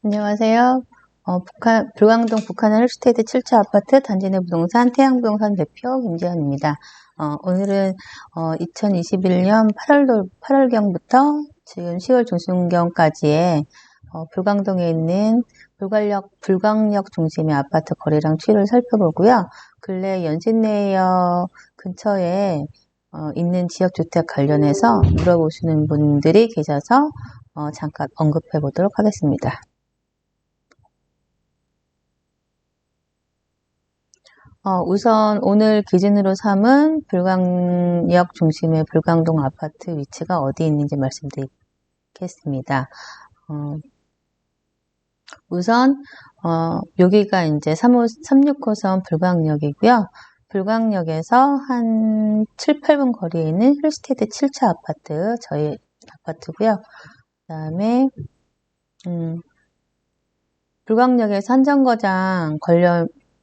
안녕하세요. 불광동 북한의 힐스테이트 7차 아파트 단지 내 부동산 태양부동산 대표 김지현입니다. 오늘은 2021년 8월경부터 지금 10월 중순경까지의 불광동에 있는 불광역 중심의 아파트 거래량 추이를 살펴보고요. 근래 연신내역 근처에 있는 지역주택 관련해서 물어보시는 분들이 계셔서 잠깐 언급해 보도록 하겠습니다. 우선 오늘 기준으로 삼은 불광역 중심의 불광동 아파트 위치가 어디 있는지 말씀드리겠습니다. 우선 여기가 이제 36호선 불광역이고요. 불광역에서 한 7, 8분 거리에 있는 힐스테이트 7차 아파트, 저희 아파트고요. 그 다음에 불광역에서 한정거장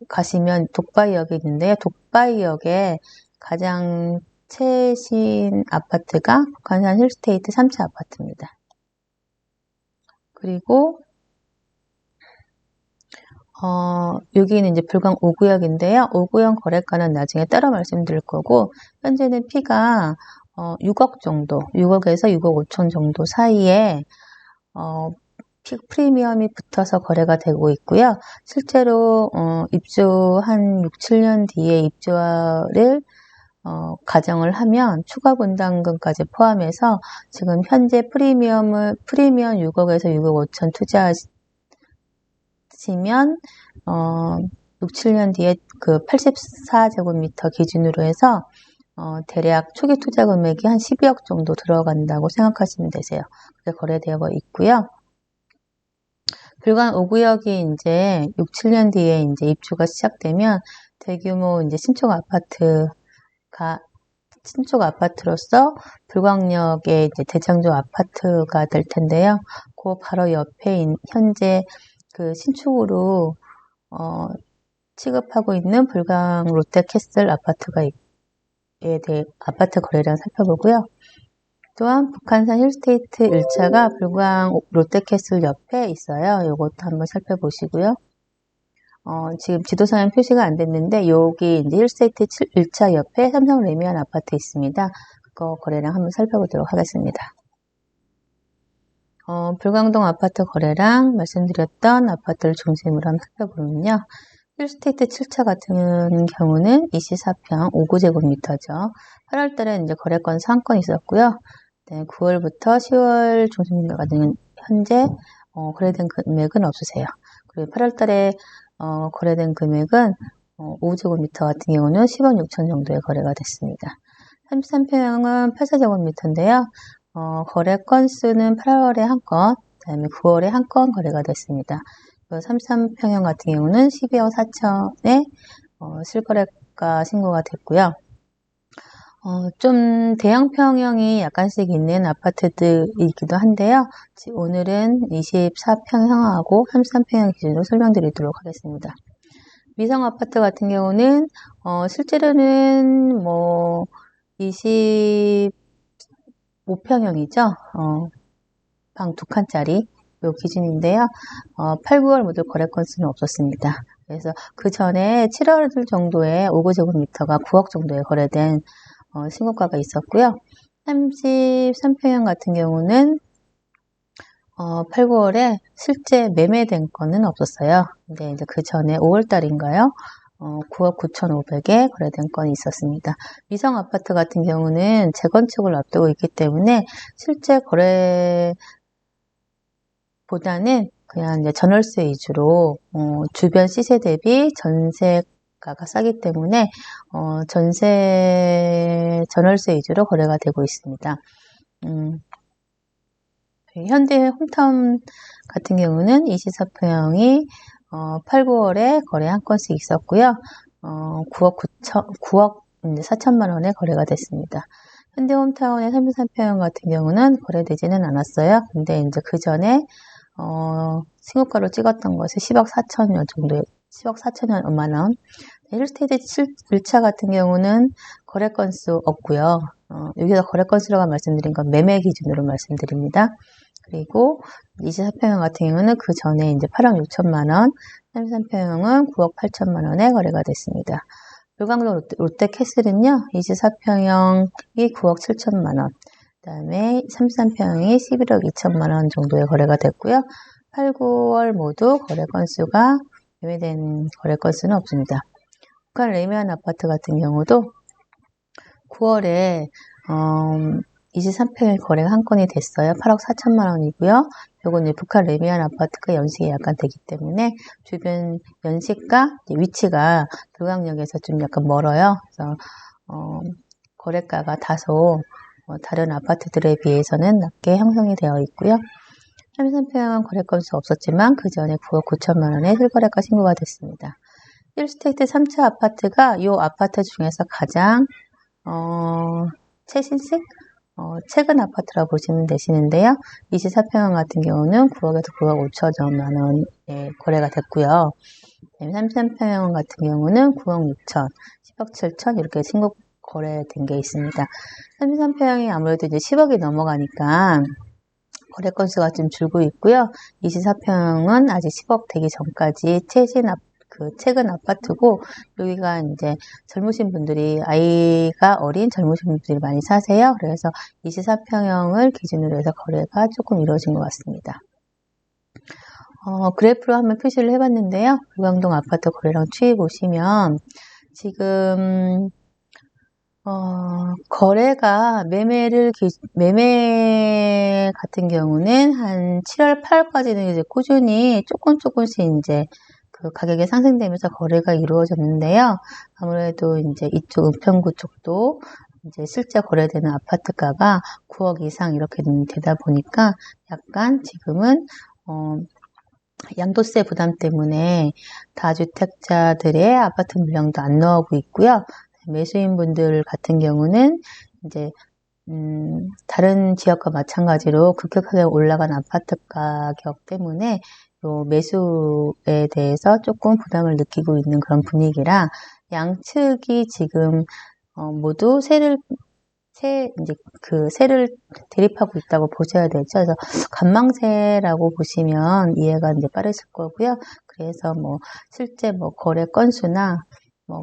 가시면 독바이역이 있는데요. 독바이역에 가장 최신 아파트가 북한산 힐스테이트 3차 아파트입니다. 그리고 여기는 이제 불광 5구역인데요. 5구역 거래가는 나중에 따로 말씀드릴 거고, 현재는 피가 6억 정도, 6억에서 6억 5천 정도 사이에 프리미엄이 붙어서 거래가 되고 있고요. 실제로 입주 한 6, 7년 뒤에 입주를 가정을 하면 추가 분담금까지 포함해서 지금 현재 프리미엄 6억에서 6억 5천 투자하시면 6, 7년 뒤에 그 84제곱미터 기준으로 해서 대략 초기 투자 금액이 한 12억 정도 들어간다고 생각하시면 되세요. 그게 거래되어 있고요. 불광 5구역이 이제 6, 7년 뒤에 이제 입주가 시작되면 대규모 이제 신축 아파트로서 불광역의 이제 대장조 아파트가 될 텐데요. 그 바로 옆에 현재 그 신축으로 취급하고 있는 불광 롯데캐슬 아파트에 대해 아파트 거래량 살펴보고요. 또한 북한산 힐스테이트 1차가 불광 롯데캐슬 옆에 있어요. 이것도 한번 살펴보시고요. 지금 지도상에 표시가 안 됐는데 여기 이제 힐스테이트 1차 옆에 삼성 레미안 아파트 있습니다. 그거 거래량 한번 살펴보도록 하겠습니다. 불광동 아파트 거래량 말씀드렸던 아파트를 중심으로 한번 살펴보면요. 힐스테이트 7차 같은 경우는 24평 5구제곱미터죠. 8월달에 이제 거래 건수 한 건 있었고요. 네, 9월부터 10월 중순까지는 현재 거래된 금액은 없으세요. 그리고 8월달에 거래된 금액은 5제곱미터 같은 경우는 10억 6천 정도의 거래가 됐습니다. 33평은 84제곱미터인데요. 거래 건수는 8월에 한 건, 그 다음에 9월에 한 건 거래가 됐습니다. 33평형 같은 경우는 12억 4천에 실거래가 신고가 됐고요. 좀 대형평형이 약간씩 있는 아파트들이기도 한데요. 오늘은 24평형하고 33평형 기준으로 설명드리도록 하겠습니다. 미성 아파트 같은 경우는 실제로는 뭐 25평형이죠. 방 2칸짜리 요 기준인데요. 8, 9월 모두 거래 건수는 없었습니다. 그래서 그 전에 7월 정도에 5구제곱미터가 9억 정도에 거래된 신고가가 있었고요. 33평형 같은 경우는 8, 9월에 실제 매매된 건은 없었어요. 근데 이제 그 전에 5월 달인가요? 9억 9,500에 거래된 건이 있었습니다. 미성 아파트 같은 경우는 재건축을 앞두고 있기 때문에 실제 거래보다는 그냥 이제 전월세 위주로 주변 시세 대비 전세가가 싸기 때문에 전월세 위주로 거래가 되고 있습니다. 현대 홈타운 같은 경우는 24평형이 8, 9월에 거래 한 건씩 있었고요. 9억 4천만 원에 거래가 됐습니다. 현대 홈타운의 33평형 같은 경우는 거래되지는 않았어요. 근데 이제 그 전에 신고가로 찍었던 것이 10억 4천여 정도의 10억 4천여만 원. 힐스테이트 1차 같은 경우는 거래 건수 없고요. 여기서 거래 건수라고 말씀드린 건 매매 기준으로 말씀드립니다. 그리고 24평형 같은 경우는 그 전에 이제 8억 6천만 원, 33평형은 9억 8천만 원에 거래가 됐습니다. 불광동 롯데캐슬은요, 24평형이 9억 7천만 원, 그 다음에 33평형이 11억 2천만 원 정도에 거래가 됐고요. 8, 9월 모두 거래 건수가 매매된 거래 건수는 없습니다. 북한 레미안 아파트 같은 경우도 9월에 23평일 거래가 한 건이 됐어요. 8억 4천만 원이고요. 요건 북한 레미안 아파트가 연식이 약간 되기 때문에 주변 연식과 위치가 불광역에서 좀 약간 멀어요. 그래서 거래가가 다소 다른 아파트들에 비해서는 낮게 형성이 되어 있고요. 33평은 거래 건수 없었지만 그 전에 9억 9천만 원의 실거래가 신고가 됐습니다. 힐스테이트 3차 아파트가 이 아파트 중에서 가장 최신식 최근 아파트라고 보시면 되시는데요. 24평형 같은 경우는 9억에서 9억 5천만 원에 거래가 됐고요. 33평형 같은 경우는 9억 6천, 10억 7천 이렇게 신고 거래된 게 있습니다. 33평형이 아무래도 이제 10억이 넘어가니까 거래 건수가 좀 줄고 있고요. 24평은 아직 10억 되기 전까지 최근 아파트고, 여기가 이제 젊으신 분들이, 아이가 어린 젊으신 분들이 많이 사세요. 그래서 24평형을 기준으로 해서 거래가 조금 이루어진 것 같습니다. 그래프로 한번 표시를 해봤는데요. 불광동 아파트 거래량 추이 보시면, 지금, 거래가 매매 같은 경우는 한 7월, 8월까지는 이제 꾸준히 조금씩 이제 그 가격이 상승되면서 거래가 이루어졌는데요. 아무래도 이제 이쪽 은평구 쪽도 이제 실제 거래되는 아파트가가 9억 이상 이렇게 되다 보니까 약간 지금은, 양도세 부담 때문에 다주택자들의 아파트 물량도 안 나오고 있고요. 매수인분들 같은 경우는 이제 다른 지역과 마찬가지로 급격하게 올라간 아파트 가격 때문에 요 매수에 대해서 조금 부담을 느끼고 있는 그런 분위기라 양측이 지금 모두 세를 대립하고 있다고 보셔야 되죠. 그래서 관망세라고 보시면 이해가 이제 빠르실 거고요. 그래서 실제 거래 건수나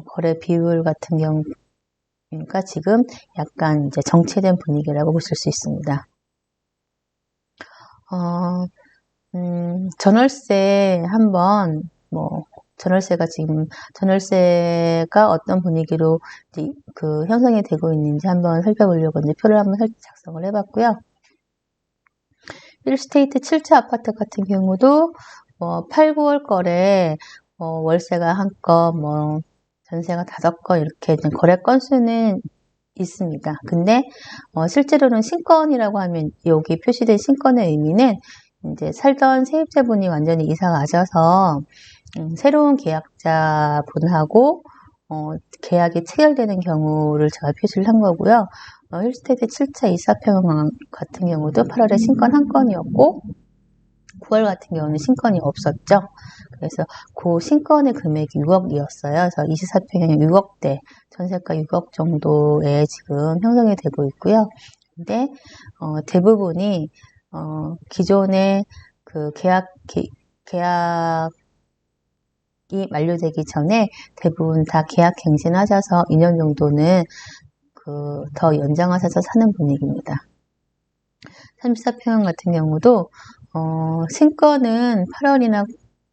거래 비율 같은 경우가 지금 약간 이제 정체된 분위기라고 보실 수 있습니다. 전월세 한번 전월세가 어떤 분위기로 이제 형성이 되고 있는지 한번 살펴보려고 이제 표를 한번 작성을 해봤고요. 힐스테이트 7차 아파트 같은 경우도 8, 9월 거래 월세가 한 건, 전세가 5건 이렇게 거래 건수는 있습니다. 근데 실제로는 신건이라고 하면 여기 표시된 신건의 의미는 이제 살던 세입자분이 완전히 이사 가셔서 새로운 계약자분하고 계약이 체결되는 경우를 제가 표시를 한 거고요. 힐스테이트 7차 24평형 같은 경우도 8월에 신건 한 건이었고 9월 같은 경우는 신건이 없었죠. 그래서 그 신건의 금액이 6억이었어요. 그래서 24평형이 6억대, 전세가 6억 정도에 지금 형성이 되고 있고요. 근데 대부분이 기존의 그 계약이 만료되기 전에 대부분 다 계약 갱신하셔서 2년 정도는 더 연장하셔서 사는 분위기입니다. 34평형 같은 경우도 신건은 8월이나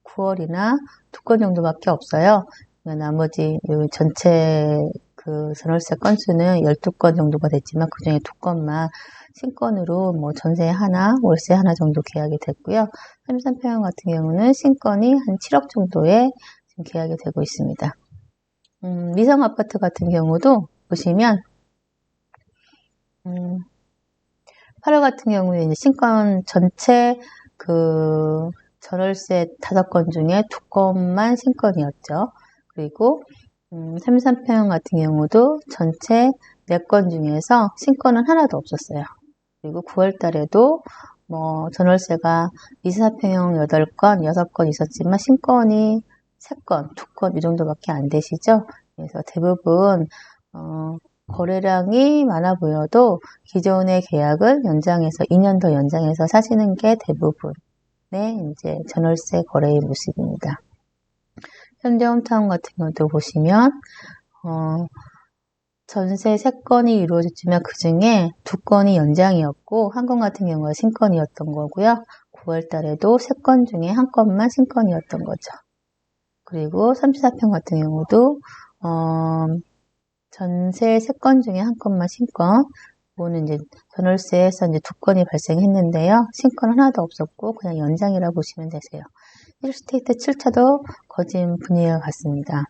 9월이나 2건 정도밖에 없어요. 나머지 전체 전월세 건수는 12건 정도가 됐지만 그 중에 2건만 신건으로 전세 하나, 월세 하나 정도 계약이 됐고요. 33평형 같은 경우는 신건이 한 7억 정도에 지금 계약이 되고 있습니다. 미성 아파트 같은 경우도 보시면 8월 같은 경우에 이제 신건 전체 전월세 5건 중에 2건만 신건이었죠. 그리고 33평형 같은 경우도 전체 4건 중에서 신건은 하나도 없었어요. 그리고 9월 달에도 전월세가 24평형 8건, 6건 있었지만 신건이 3건, 2건 이 정도밖에 안 되시죠. 그래서 대부분 거래량이 많아 보여도 기존의 계약을 연장해서 2년 더 연장해서 사시는 게 대부분의 이제 전월세 거래의 모습입니다. 현대홈타운 같은 경우도 보시면 전세 3건이 이루어졌지만 그 중에 2건이 연장이었고 1건 같은 경우가 신건이었던 거고요. 9월 달에도 3건 중에 1건만 신건이었던 거죠. 그리고 34평 같은 경우도 전세 3건 중에 1건만 신건. 이거는 이제 전월세에서 이제 2건이 발생했는데요. 신건 하나도 없었고 그냥 연장이라고 보시면 되세요. 1스테이트 7차도 거진 분위기가 같습니다.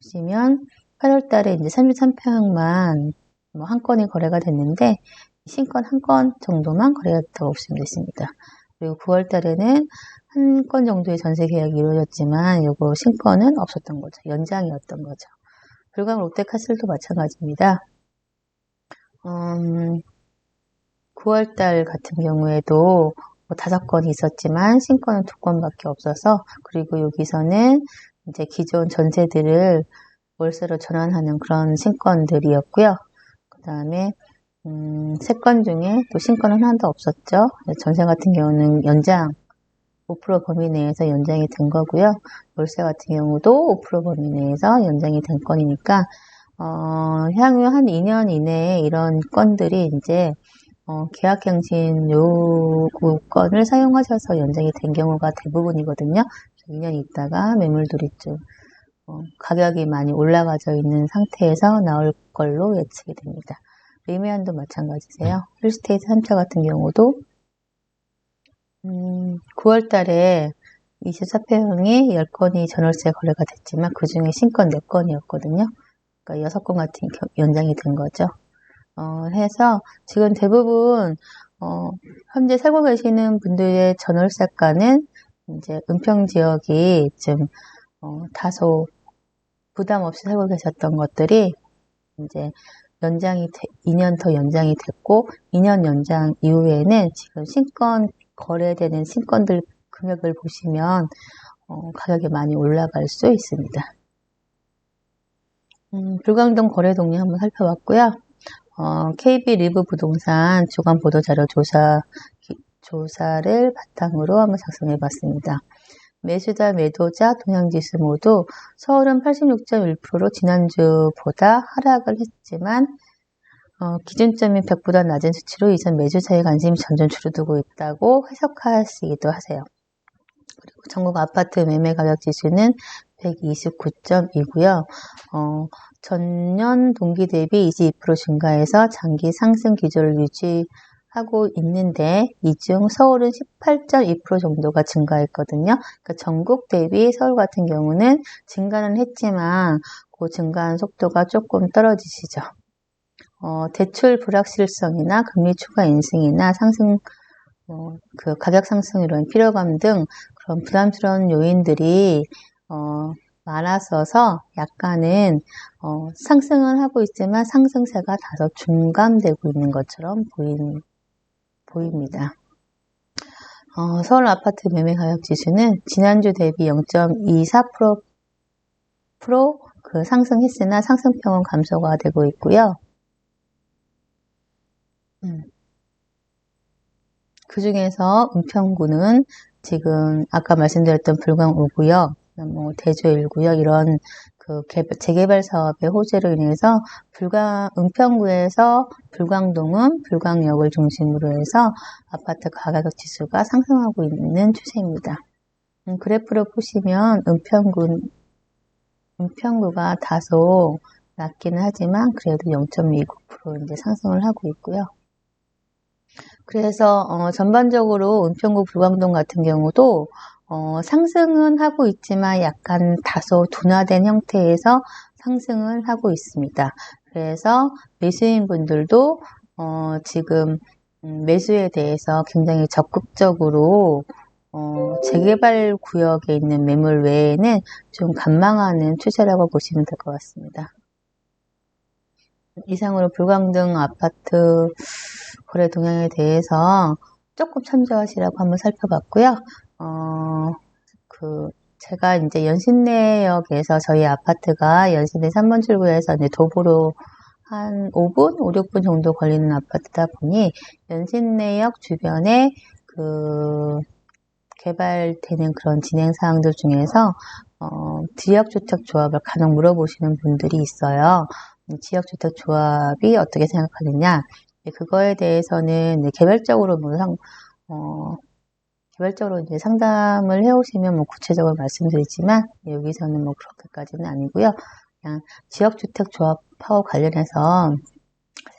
보시면 8월 달에 이제 33평만 뭐 1건이 거래가 됐는데 신건 1건 정도만 거래가 됐다고 보시면 되십니다. 그리고 9월 달에는 1건 정도의 전세 계약이 이루어졌지만 요거 신건은 없었던 거죠. 연장이었던 거죠. 불광 롯데카슬도 마찬가지입니다. 9월 달 같은 경우에도 뭐 5건이 있었지만 신건은 2건밖에 없어서 그리고 여기서는 이제 기존 전세들을 월세로 전환하는 그런 신건들이었고요. 그 다음에 3건 중에 또 신건은 하나도 없었죠. 전세 같은 경우는 연장 5% 범위 내에서 연장이 된 거고요. 월세 같은 경우도 5% 범위 내에서 연장이 된 건이니까 향후 한 2년 이내에 이런 건들이 이제 계약갱신 요구권을 사용하셔서 연장이 된 경우가 대부분이거든요. 2년 있다가 매물들이 좀 가격이 많이 올라가져 있는 상태에서 나올 걸로 예측이 됩니다. 리메안도 마찬가지세요. 힐스테이트 3차 같은 경우도 9월 달에 24평이 10건이 전월세 거래가 됐지만 그 중에 신건 4건이었거든요. 그러니까 6건 같은 연장이 된 거죠. 해서 지금 대부분 현재 살고 계시는 분들의 전월세가는 이제 은평 지역이 좀 다소 부담 없이 살고 계셨던 것들이 이제 2년 더 연장이 됐고 2년 연장 이후에는 지금 신건 거래되는 신건들 금액을 보시면 가격이 많이 올라갈 수 있습니다. 불광동 거래 동향 한번 살펴봤고요. KB 리브 부동산 주간 보도자료 조사를 바탕으로 한번 작성해 봤습니다. 매수자, 매도자, 동향지수 모두 서울은 86.1%로 지난주보다 하락을 했지만 기준점이 100보다 낮은 수치로 이전 매수자의 관심이 점점 줄어들고 있다고 해석하시기도 하세요. 그리고 전국 아파트 매매 가격 지수는 129.2고요. 전년 동기 대비 22% 증가해서 장기 상승 기조를 유지하고 있는데 이 중 서울은 18.2% 정도가 증가했거든요. 그러니까 전국 대비 서울 같은 경우는 증가는 했지만 그 증가한 속도가 조금 떨어지시죠. 대출 불확실성이나 금리 추가 인상이나 그 가격 상승으로 인한 피로감 등 그런 부담스러운 요인들이 많았어서 약간은 상승은 하고 있지만 상승세가 다소 중감되고 있는 것처럼 보입니다. 서울 아파트 매매 가격 지수는 지난주 대비 0.24% 그 상승했으나 상승평은 감소가 되고 있고요. 그 중에서 은평구는 지금 아까 말씀드렸던 불광 5구역, 뭐 대조 1구역 이런 그 재개발 사업의 호재로 인해서 은평구에서 불광동은 불광역을 중심으로 해서 아파트 가격 지수가 상승하고 있는 추세입니다. 그래프를 보시면 은평구가 다소 낮기는 하지만 그래도 0.29% 이제 상승을 하고 있고요. 그래서 전반적으로 은평구 불광동 같은 경우도 상승은 하고 있지만 약간 다소 둔화된 형태에서 상승을 하고 있습니다. 그래서 매수인 분들도 지금 매수에 대해서 굉장히 적극적으로 재개발 구역에 있는 매물 외에는 좀 관망하는 추세라고 보시면 될 것 같습니다. 이상으로 불광동 아파트 거래 동향에 대해서 조금 참조하시라고 한번 살펴봤고요. 제가 이제 연신내역에서 저희 아파트가 연신내 3번 출구에서 이제 도보로 한 5분, 5, 6분 정도 걸리는 아파트다 보니 연신내역 주변에 개발되는 그런 진행 사항들 중에서 지역주택조합을 간혹 물어보시는 분들이 있어요. 지역주택조합이 어떻게 생각하느냐? 그거에 대해서는 개별적으로 개별적으로 이제 상담을 해오시면 구체적으로 말씀드리지만 여기서는 그렇게까지는 아니고요. 그냥 지역주택조합하고 관련해서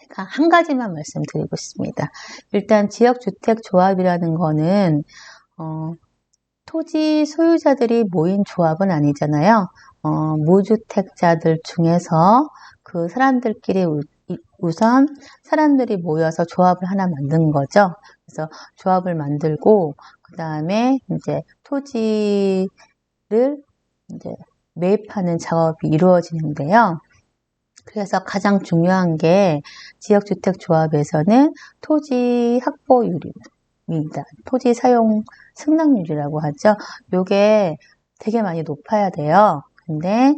제가 한 가지만 말씀드리고 싶습니다. 일단 지역주택조합이라는 거는 토지 소유자들이 모인 조합은 아니잖아요. 무주택자들 중에서 그 사람들끼리 우선 사람들이 모여서 조합을 하나 만든 거죠. 그래서 조합을 만들고 그 다음에 이제 토지를 이제 매입하는 작업이 이루어지는데요. 그래서 가장 중요한 게 지역주택조합에서는 토지 확보율입니다. 토지 사용 승낙률이라고 하죠. 요게 되게 많이 높아야 돼요. 근데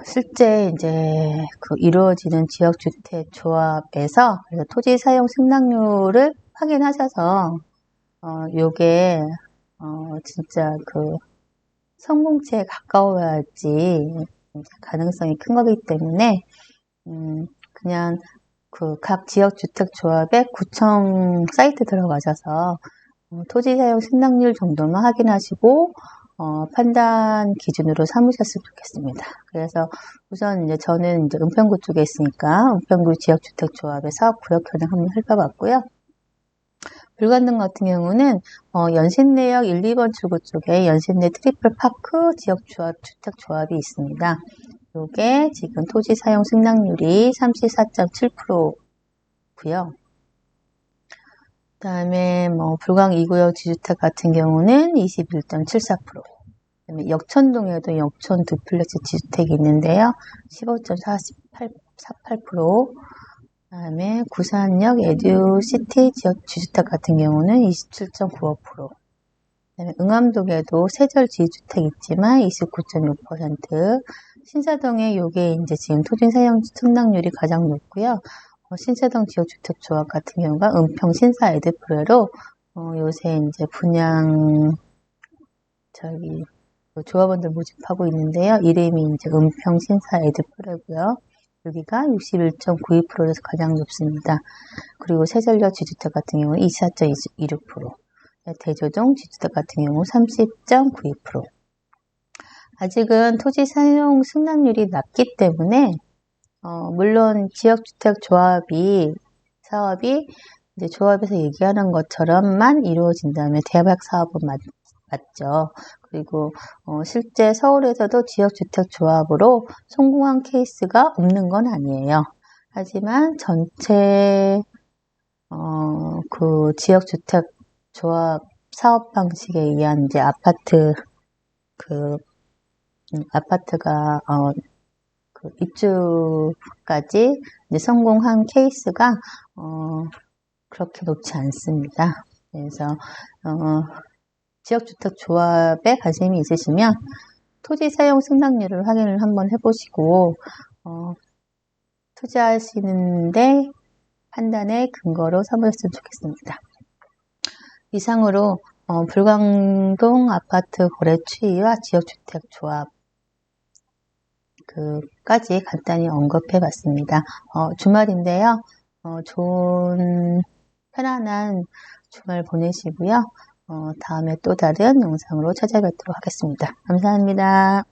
실제 이제 이루어지는 지역주택 조합에서 그래서 토지 사용 승낙률을 확인하셔서 요게 진짜 성공체에 가까워야지 가능성이 큰 거기 때문에 그냥 각 지역주택 조합의 구청 사이트 들어가셔서 토지 사용 승낙률 정도만 확인하시고 판단 기준으로 삼으셨으면 좋겠습니다. 그래서 우선 이제 저는 이제 은평구 쪽에 있으니까 은평구 지역주택조합의 사업구역 현황 한번 살펴봤고요. 불관동 같은 경우는 연신내역 1, 2번 출구 쪽에 연신내 트리플파크 지역주택조합이 있습니다. 요게 지금 토지 사용 승낙률이 34.7%고요. 그 다음에 불광 2구역 지주택 같은 경우는 21.74%. 그다음에 역천동에도 역천 두플렉스 지주택이 있는데요. 15.48%. 그다음에 구산역 에듀시티 지역 지주택 같은 경우는 27.95%. 그다음에 응암동에도 세절 지주택 있지만 29.6%. 신사동에 요게 이제 지금 토지 사용 승낙률이 가장 높고요. 신사동 지역주택조합 같은 경우가 은평 신사 에드프레로 요새 이제 분양 조합원들 모집하고 있는데요. 이름이 이제 은평 신사 에드프레고요. 여기가 61.92%에서 가장 높습니다. 그리고 세전력 지주택 같은 경우는 24.26%, 대조동 지주택 같은 경우 30.92%. 아직은 토지 사용 승낙률이 낮기 때문에 물론 지역주택 사업이 이제 조합에서 얘기하는 것처럼만 이루어진다면 대박 사업은 맞죠. 그리고 실제 서울에서도 지역주택 조합으로 성공한 케이스가 없는 건 아니에요. 하지만 전체 지역주택 조합 사업 방식에 의한 이제 아파트가 입주까지 이제 성공한 케이스가 그렇게 높지 않습니다. 그래서 지역주택 조합에 관심이 있으시면 토지 사용 승낙률을 확인을 한번 해보시고 투자하시는데 판단의 근거로 삼으셨으면 좋겠습니다. 이상으로 불광동 아파트 거래 추이와 지역주택 조합 까지 간단히 언급해 봤습니다. 주말인데요. 좋은 편안한 주말 보내시고요. 다음에 또 다른 영상으로 찾아뵙도록 하겠습니다. 감사합니다.